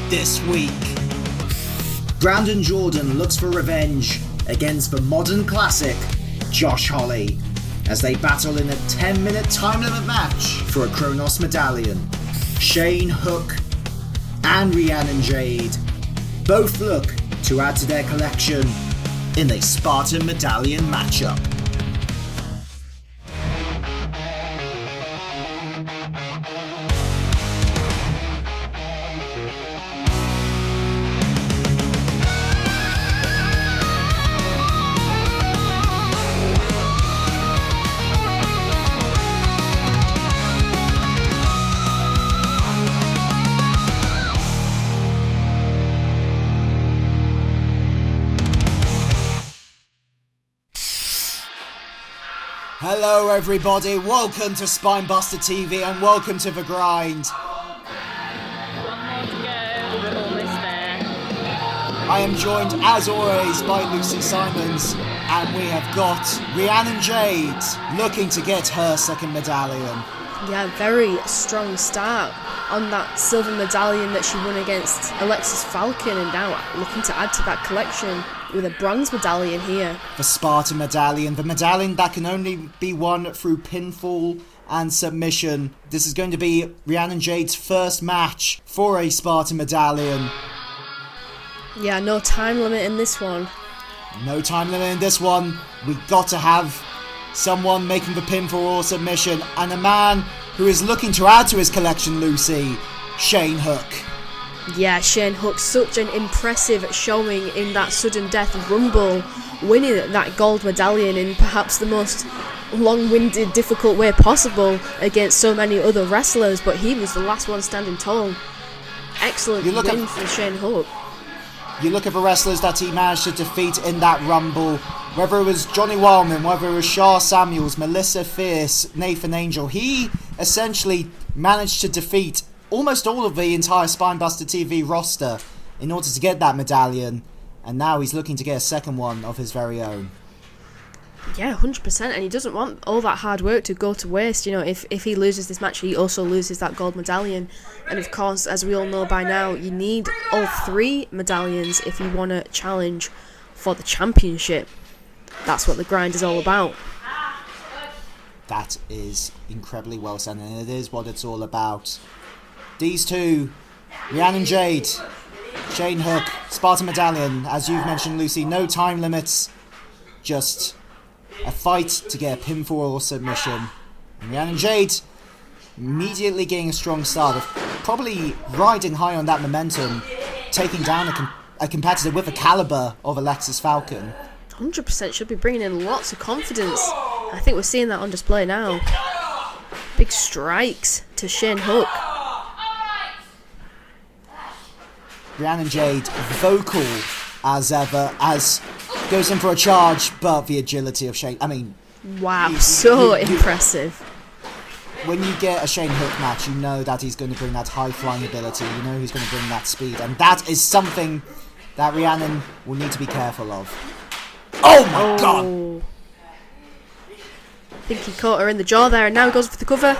this week. Rhiannon Jordan looks for revenge against the modern classic, Josh Holly, as they battle in a 10-minute time limit match for a Kronos medallion. Shane Hook and Rhiannon Jade both look to add to their collection in a Spartan Medallion matchup. Hello everybody, welcome to SpinebusterTV and welcome to The Grind. One more to go, we're almost there. I am joined as always by Lucy Simons, and we have got Rhiannon Jade looking to get her second medallion. Yeah, very strong start on that silver medallion that she won against Alexxis Falcon, and now looking to add to that collection with a bronze medallion here. The Spartan Medallion, the medallion that can only be won through pinfall and submission. This is going to be Rhiannon Jade's first match for a Spartan Medallion. Yeah, no time limit in this one. No time limit in this one. We got to have someone making the pinfall or submission, and a man who is looking to add to his collection, Lucy, Shane Hook. Yeah, Shane Hook, such an impressive showing in that sudden death Rumble, winning that gold medallion in perhaps the most long-winded, difficult way possible against so many other wrestlers, but he was the last one standing tall. Excellent win for Shane Hook. You look at the wrestlers that he managed to defeat in that Rumble, whether it was Johnny Wildman, whether it was Shah Samuels, Melissa Fierce, Nathan Angel, he essentially managed to defeat almost all of the entire SpinebusterTV roster in order to get that medallion, and now he's looking to get a second one of his very own. Yeah, 100%, and he doesn't want all that hard work to go to waste. You know, if he loses this match, he also loses that gold medallion, and of course, as we all know by now, you need all three medallions if you want to challenge for the championship. That's what the grind is all about. That is incredibly well said, and it is what it's all about. These two, Rhiannon Jade, Shane Hook, Spartan Medallion, as you've mentioned, Lucy, no time limits, just a fight to get a pinfall or submission. And Rhiannon Jade immediately getting a strong start, of probably riding high on that momentum, taking down a competitor with the caliber of Alexxis Falcon. 100% should be bringing in lots of confidence. I think we're seeing that on display now. Big strikes to Shane Hook. Rhiannon Jade, vocal as ever, as goes in for a charge, but the agility of Shane, wow, so impressive. When you get a Shane Hook match, you know that he's going to bring that high flying ability, you know he's going to bring that speed, and that is something that Rhiannon will need to be careful of. Oh my god! I think he caught her in the jaw there, and now he goes for the cover.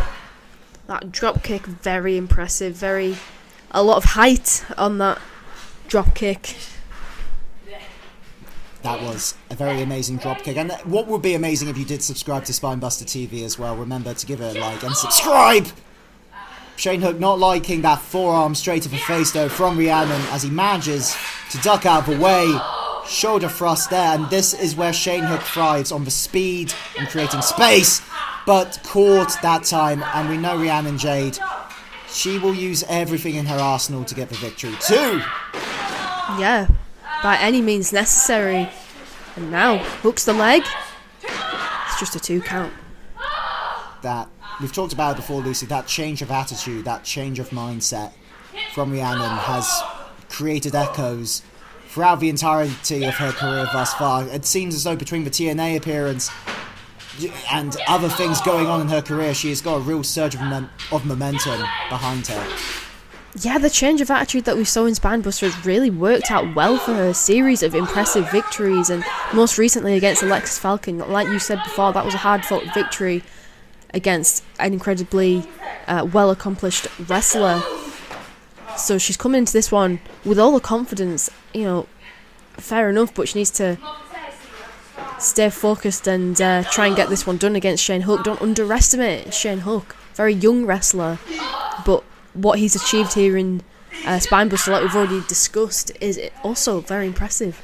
That drop kick, very impressive, a lot of height on that drop kick. That was a very amazing drop kick, and what would be amazing if you did subscribe to SpinebusterTV as well. Remember to give it a like and subscribe! Shane Hook not liking that forearm straight to the face though from Rhiannon as he manages to duck out of the way. Shoulder thrust there, and this is where Shane Hook thrives, on the speed and creating space, but caught that time, and we know Rhiannon Jade, she will use everything in her arsenal to get the victory too. Yeah, by any means necessary. And now, hooks the leg. It's just a 2 count. That, we've talked about it before, Lucy, that change of attitude, that change of mindset from Rhiannon has created echoes throughout the entirety of her career thus far. It seems as though between the TNA appearance and other things going on in her career, she has got a real surge of momentum behind her. Yeah, the change of attitude that we saw in Spinebuster has really worked out well for her. A series of impressive victories, and most recently against Alexxis Falcon. Like you said before, that was a hard-fought victory against an incredibly well-accomplished wrestler. So she's coming into this one with all the confidence, you know, fair enough, but she needs to stay focused and try and get this one done against Shane Hook. Don't underestimate Shane Hook. Very young wrestler, but what he's achieved here in Spinebuster, like we've already discussed, is also very impressive.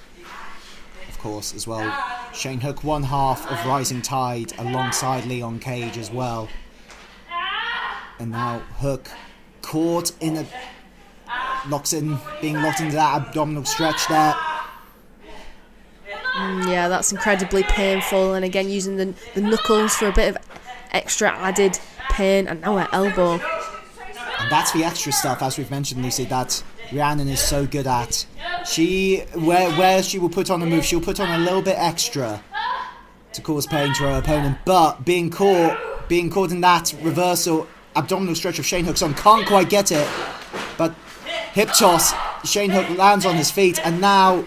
Of course, as well, Shane Hook, one half of Rising Tide, alongside Leon Cage as well. And now Hook caught in a... being locked into that abdominal stretch there. Yeah, that's incredibly painful, and again using the knuckles for a bit of extra added pain, and now her elbow. And that's the extra stuff, as we've mentioned, Lucy, that Rhiannon is so good at. Where she will put on a move, she'll put on a little bit extra to cause pain to her opponent, but being caught in that reversal abdominal stretch of Shane Hook's on, can't quite get it, but hip toss, Shane Hook lands on his feet, and now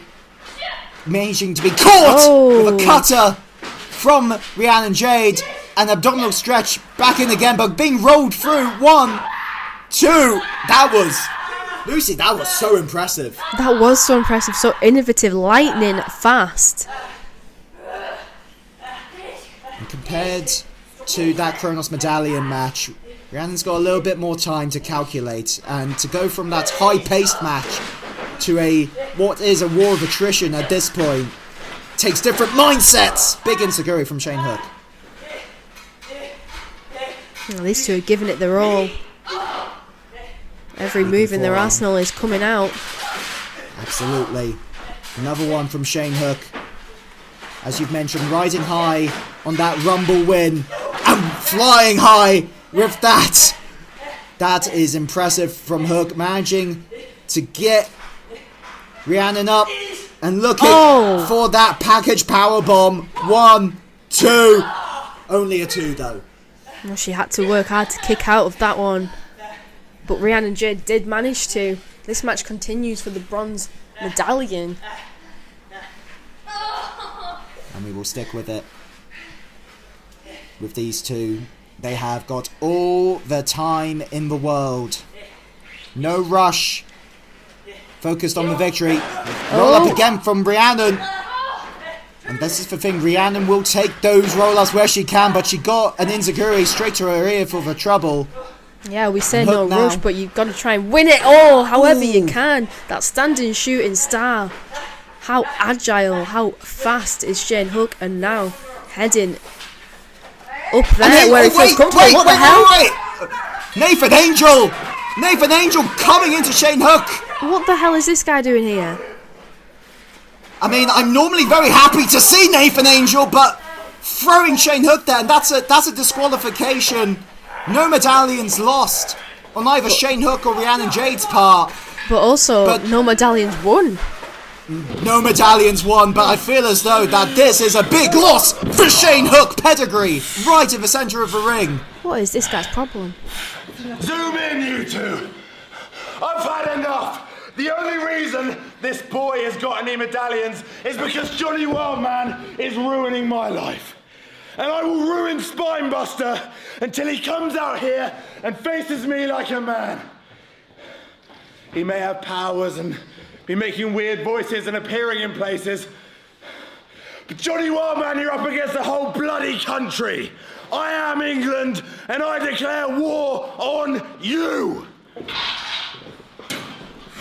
managing to be caught with a cutter from Rhiannon Jade, an abdominal stretch back in again, but being rolled through. 1, 2, that was so impressive. That was so impressive, so innovative, lightning fast. And compared to that Kronos Medallion match, Rhiannon's got a little bit more time to calculate, and to go from that high-paced match to what is a war of attrition at this point takes different mindsets. Big insecurity from Shane Hook. Well, these two are giving it their all. Every move in their arsenal is coming out. Absolutely. Another one from Shane Hook. As you've mentioned, riding high on that Rumble win and flying high with that. That is impressive from Hook, managing to get Rhiannon up and looking for that package powerbomb. 1, 2. Only a 2 though. Well, she had to work hard to kick out of that one, but Rhiannon Jade did manage to. This match continues for the bronze medallion, and we will stick with it. With these two, they have got all the time in the world. No rush. Focused on the victory. Roll up again from Rhiannon. And this is the thing, Rhiannon will take those roll-ups where she can, but she got an insecurity straight to her ear for the trouble. Yeah, we say no rush, but you've got to try and win it all however you can. That standing shooting star. How agile, how fast is Shane Hook, and now heading up there where he feels comfortable. What the hell? Nathan Angel coming into Shane Hook. What the hell is this guy doing here? I mean, I'm normally very happy to see Nathan Angel, but throwing Shane Hook there, and that's a disqualification. No medallions lost on either Shane Hook or Rhiannon Jade's part. But also, no medallions won. No medallions won, but I feel as though that this is a big loss for Shane Hook pedigree, right in the centre of the ring. What is this guy's problem? Zoom in, you two. I've had enough. The only reason this boy has got any medallions is because Johnny Wildman is ruining my life. And I will ruin Spinebuster until he comes out here and faces me like a man. He may have powers and be making weird voices and appearing in places, but Johnny Wildman, you're up against the whole bloody country. I am England, and I declare war on you.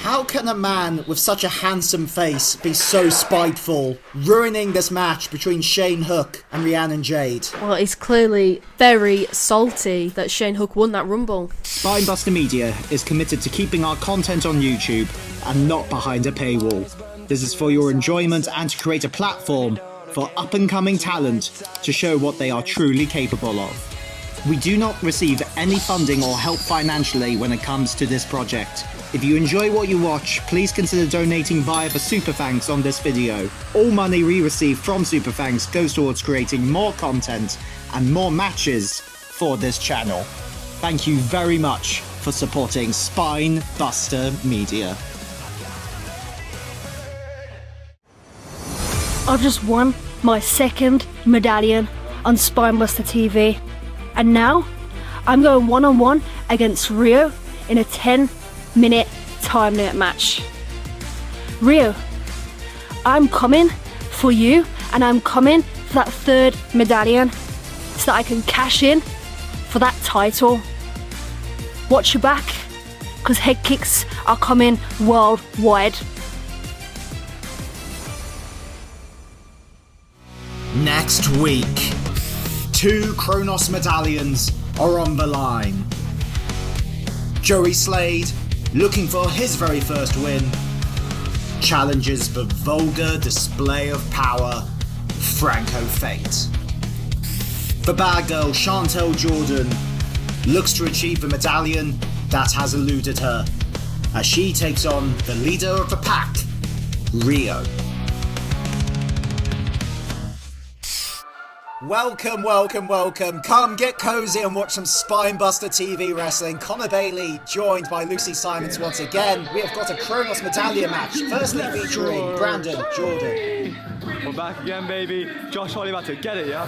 How can a man with such a handsome face be so spiteful, ruining this match between Shane Hook and Rhiannon Jade? Well, it's clearly very salty that Shane Hook won that Rumble. Spinebuster Media is committed to keeping our content on YouTube and not behind a paywall. This is for your enjoyment and to create a platform for up-and-coming talent to show what they are truly capable of. We do not receive any funding or help financially when it comes to this project. If you enjoy what you watch, please consider donating via the Super Thanks on this video. All money we receive from Super Thanks goes towards creating more content and more matches for this channel. Thank you very much for supporting Spinebuster Media. I've just won my second medallion on Spinebuster TV, and now I'm going one-on-one against Rio in a 10-minute time limit match. Rio, I'm coming for you, and I'm coming for that third medallion so that I can cash in for that title. Watch your back, because head kicks are coming worldwide. Next week, 2 Kronos medallions are on the line. Joey Slade, looking for his very first win, challenges the vulgar display of power, Franco Fate. The bad girl Chantal Jordan looks to achieve the medallion that has eluded her, as she takes on the leader of the pack, Rio. Welcome, welcome, welcome. Come get cozy and watch some Spinebuster TV wrestling. Connor Bailey joined by Lucy Simons once again. We have got a Kronos Medallion match, firstly featuring Brandon Jordan. We're back again, baby. Josh Holly about to get it, yeah?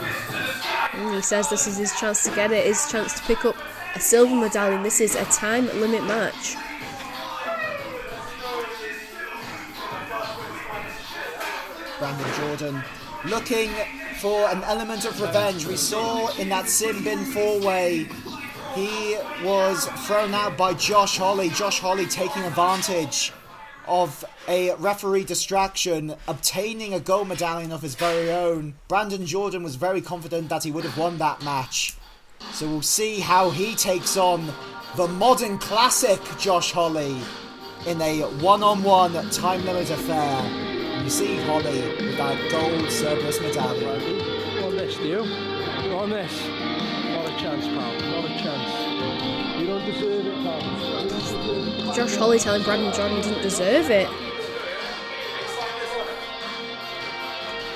He says this is his chance to get it, his chance to pick up a silver medallion. This is a time limit match. Brandon Jordan looking for an element of revenge. We saw in that Sin Bin 4-way, he was thrown out by Josh Holly. Josh Holly taking advantage of a referee distraction, obtaining a gold medallion of his very own. Brandon Jordan was very confident that he would have won that match. So we'll see how he takes on the modern classic Josh Holly in a one-on-one time limit affair. And you see Holly with that gold Cerberus medallion. You're on this, do you? You're on this. Not a chance, pal. Not a chance. You don't deserve it, pal. Josh Holly telling Brandon Jordan he didn't deserve it.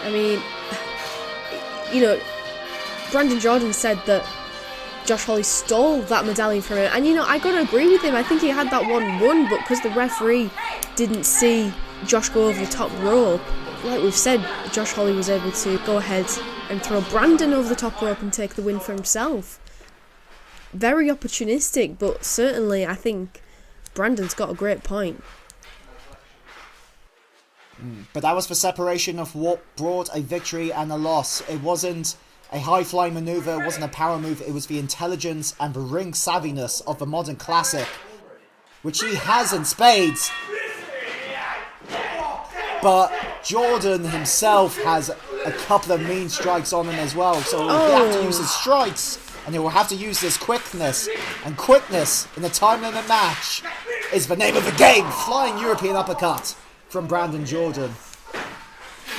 I mean, you know, Brandon Jordan said that Josh Holly stole that medallion from him, and you know, I gotta agree with him. I think he had that one won, but because the referee didn't see Josh go over the top rope, like we've said, Josh Holly was able to go ahead and throw Brandon over the top rope and take the win for himself. Very opportunistic, but certainly I think Brandon's got a great point. But that was the separation of what brought a victory and a loss. It wasn't a high-flying maneuver, it wasn't a power move, it was the intelligence and the ring savviness of the modern classic, which he has in spades. But Jordan himself has a couple of mean strikes on him as well, so he'll have to use his strikes, and he will have to use his quickness. And quickness in a time limit match is the name of the game. Flying European uppercut from Brandon Jordan.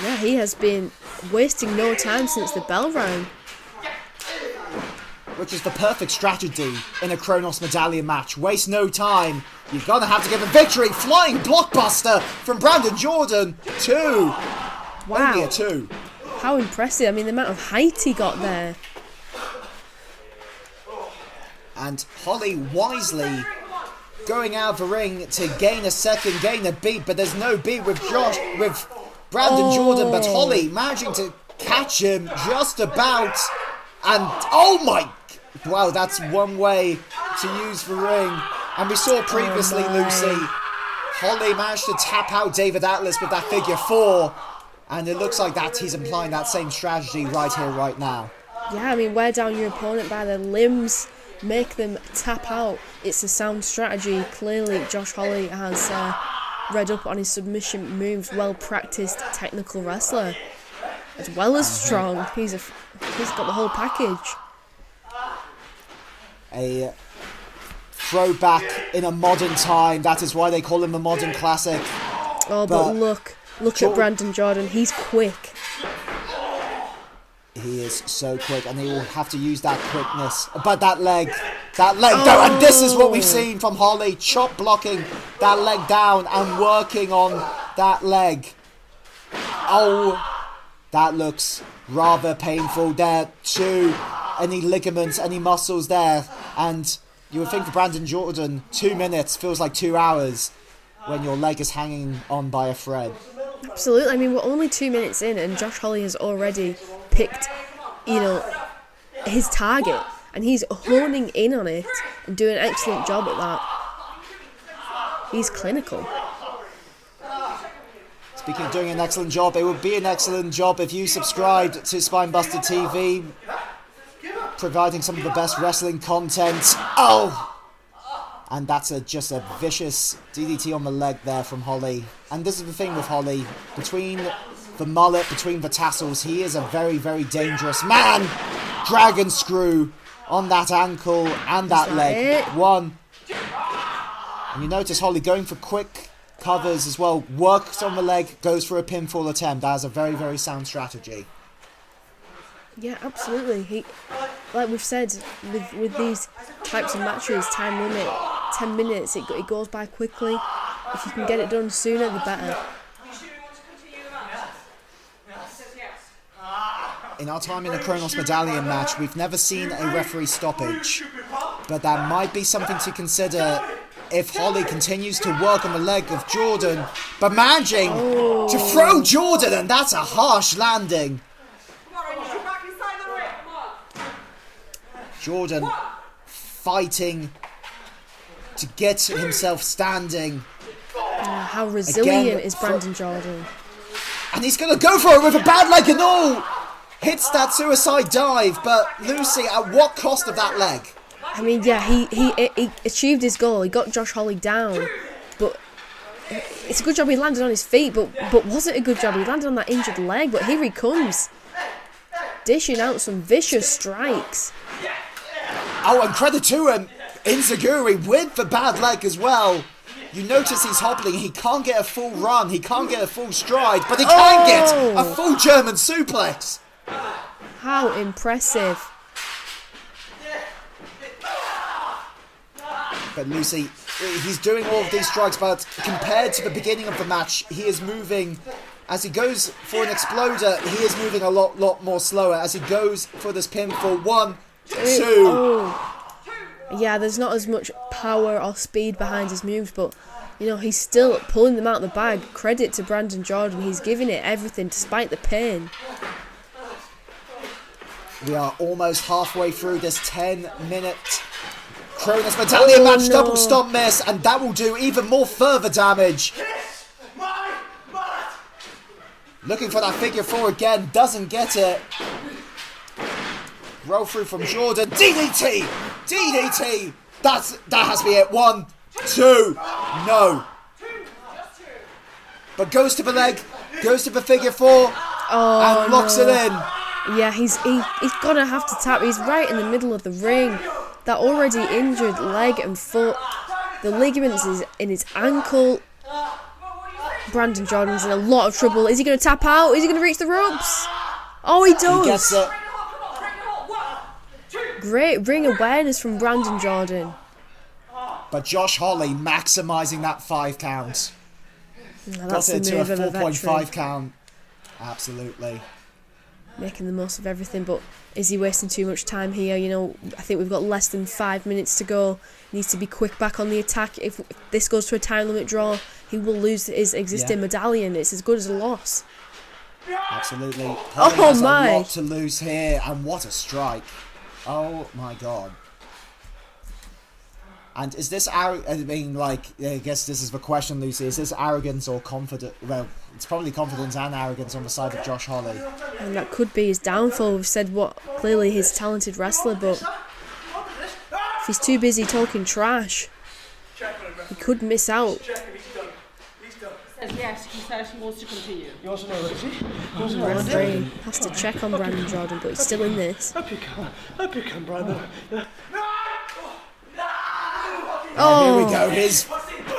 Yeah, he has been wasting no time since the bell rang. Which is the perfect strategy in a Kronos Medallion match. Waste no time. You're gonna have to give a victory. Flying blockbuster from Brandon Jordan. 2. Wow. Only a 2. How impressive. I mean, the amount of height he got there. And Holly wisely going out of the ring to gain a second, gain a beat, but there's no beat with Brandon Jordan, but Holly managing to catch him just about, and wow, that's one way to use the ring. And we saw previously, Lucy, Holly managed to tap out David Atlas with that figure 4, and it looks like that he's implying that same strategy right here, right now. Yeah, I mean, wear down your opponent by their limbs, make them tap out. It's a sound strategy. Clearly, Josh Holly has read up on his submission moves. Well-practiced technical wrestler, as well as strong. He's got the whole package. A throwback in a modern time. That is why they call him the modern classic. Oh, but look at Brandon Jordan. He's quick. He is so quick, and he will have to use that quickness. But that leg, and this is what we've seen from Holly, chop blocking that leg down and working on that leg. Oh, that looks rather painful there too. Any ligaments, any muscles there, and you would think for Brandon Jordan, 2 minutes feels like 2 hours when your leg is hanging on by a thread. Absolutely. I mean, we're only 2 minutes in, and Josh Holly has already picked, his target, and he's honing in on it and doing an excellent job at that. He's clinical. Speaking of doing an excellent job, it would be an excellent job if you subscribed to SpinebusterTV, providing some of the best wrestling content. Oh! And that's just a vicious DDT on the leg there from Holly. And this is the thing with Holly. Between the mullet, between the tassels, he is a very, very dangerous man. Dragon screw on that ankle and that leg. One. And you notice Holly going for quick covers as well. Works on the leg, goes for a pinfall attempt. That is a very, very sound strategy. Yeah, absolutely. Like we've said, with these types of matches, time limit, 10 minutes, it goes by quickly. If you can get it done sooner, the better. In our time in the Kronos Medallion match, we've never seen a referee stoppage. But that might be something to consider if Holly continues to work on the leg of Jordan. But managing to throw Jordan, and that's a harsh landing. Jordan fighting to get himself standing. How resilient is Brandon Jordan? And he's going to go for it with a bad leg and all. Hits that suicide dive, but Lucy, at what cost of that leg? I mean, yeah, he achieved his goal. He got Josh Holly down, but it's a good job he landed on his feet. But was it a good job? He landed on that injured leg, but here he comes, dishing out some vicious strikes. Oh, and credit to him, Inzaguri with the bad leg as well. You notice he's hobbling. He can't get a full run. He can't get a full stride, but he can get a full German suplex. How impressive. But Lucy, he's doing all of these strikes, but compared to the beginning of the match, he is moving, as he goes for an exploder, he is moving a lot more slower as he goes for this pinfall. 1, 2. Yeah, there's not as much power or speed behind his moves, but you know, he's still pulling them out of the bag. Credit to Brandon Jordan, he's giving it everything despite the pain. We are almost halfway through this 10-minute Kronos Medallion match. Double stomp miss, and that will do even more further damage. Looking for that figure 4 again, doesn't get it. Roll through from Jordan. DDT! DDT! That has to be it. 1, 2. No. But goes to the leg, goes to the figure 4, and locks it in. Yeah, he's gonna have to tap. He's right in the middle of the ring. That already injured leg and foot. The ligaments is in his ankle. Brandon Jordan's in a lot of trouble. Is he going to tap out? Is he going to reach the ropes? Oh, he does. He gets it. Great ring awareness from Brandon Jordan. But Josh Holly maximising that 5 count. That's got it the to a move of a 4.5 veteran. count. Absolutely. Making the most of everything, but is he wasting too much time here? You know, I think we've got less than 5 minutes to go. Needs to be quick back on the attack. If this goes to a time limit draw, he will lose his existing medallion. It's as good as a loss. Absolutely. Holly has my! a lot to lose here, and what a strike. Oh my god. And is this I mean, like, I guess this is the question, Lucy. Is this arrogance or confidence? Well, it's probably confidence and arrogance on the side of Josh Holly. And that could be his downfall. We've said what clearly he's a talented wrestler, but if he's too busy talking trash, he could miss out. Yes, he says he wants to continue. You want to know, Rosie? The referee has to check on Brandon Jordan, but he's still in this. Up you come, Brando. Oh, here we go. Here's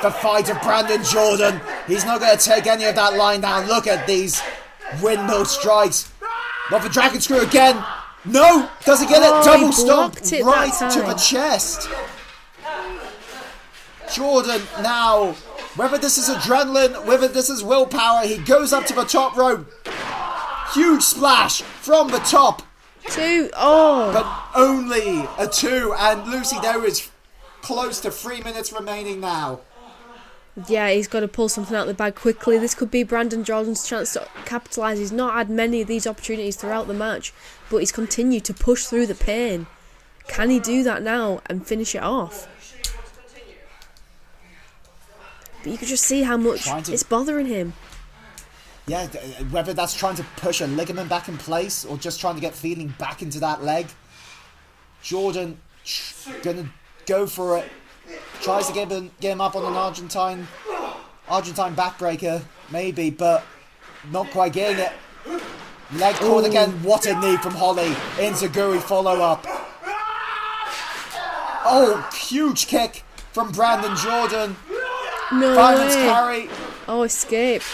the fight of Brandon Jordan. He's not going to take any of that line down. Look at these windmill strikes. Not the dragon screw again. No, doesn't get it. Double stomp right to the chest. Jordan now, whether this is adrenaline, whether this is willpower, he goes up to the top rope. Huge splash from the top. 2. Oh. But only a 2. And Lucy, there is close to 3 minutes remaining now. Yeah, he's got to pull something out of the bag quickly. This could be Brandon Jordan's chance to capitalise. He's not had many of these opportunities throughout the match, but he's continued to push through the pain. Can he do that now and finish it off? but you could just see how much it's bothering him. Yeah, whether that's trying to push a ligament back in place or just trying to get feeling back into that leg. Jordan gonna go for it. Tries to get him up on an Argentine backbreaker, maybe, but not quite getting it. Leg caught again. What a knee from Holly. Enziguri follow-up. Oh, huge kick from Brandon Jordan. No Fireman's way. carry. Oh, escaped.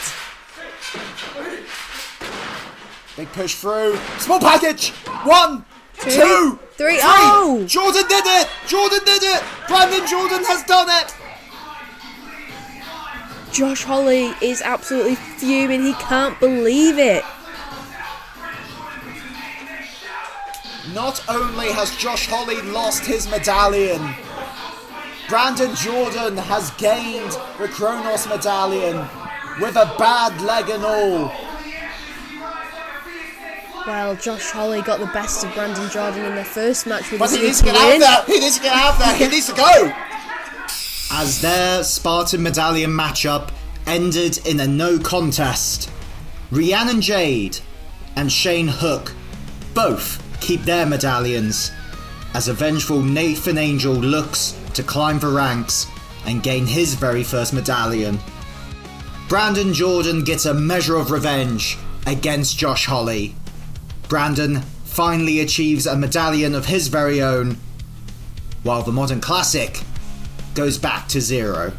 Big push through. Small package. 1, 2, 3. 3. Oh! Jordan did it. Jordan did it. Brandon Jordan has done it. Josh Holly is absolutely fuming. He can't believe it. Not only has Josh Holly lost his medallion, Brandon Jordan has gained the Kronos medallion with a bad leg and all. Well, Josh Holly got the best of Brandon Jordan in their first match with But his he needs to get out win. there. He needs to get out there. He needs to go. As their Spartan Medallion matchup ended in a no contest, Rhiannon Jade and Shane Hook both keep their medallions, as a vengeful Nathan Angel looks to climb the ranks and gain his very first medallion. Brandon Jordan gets a measure of revenge against Josh Holly. Brandon finally achieves a medallion of his very own, while the Modern Classic goes back to 0.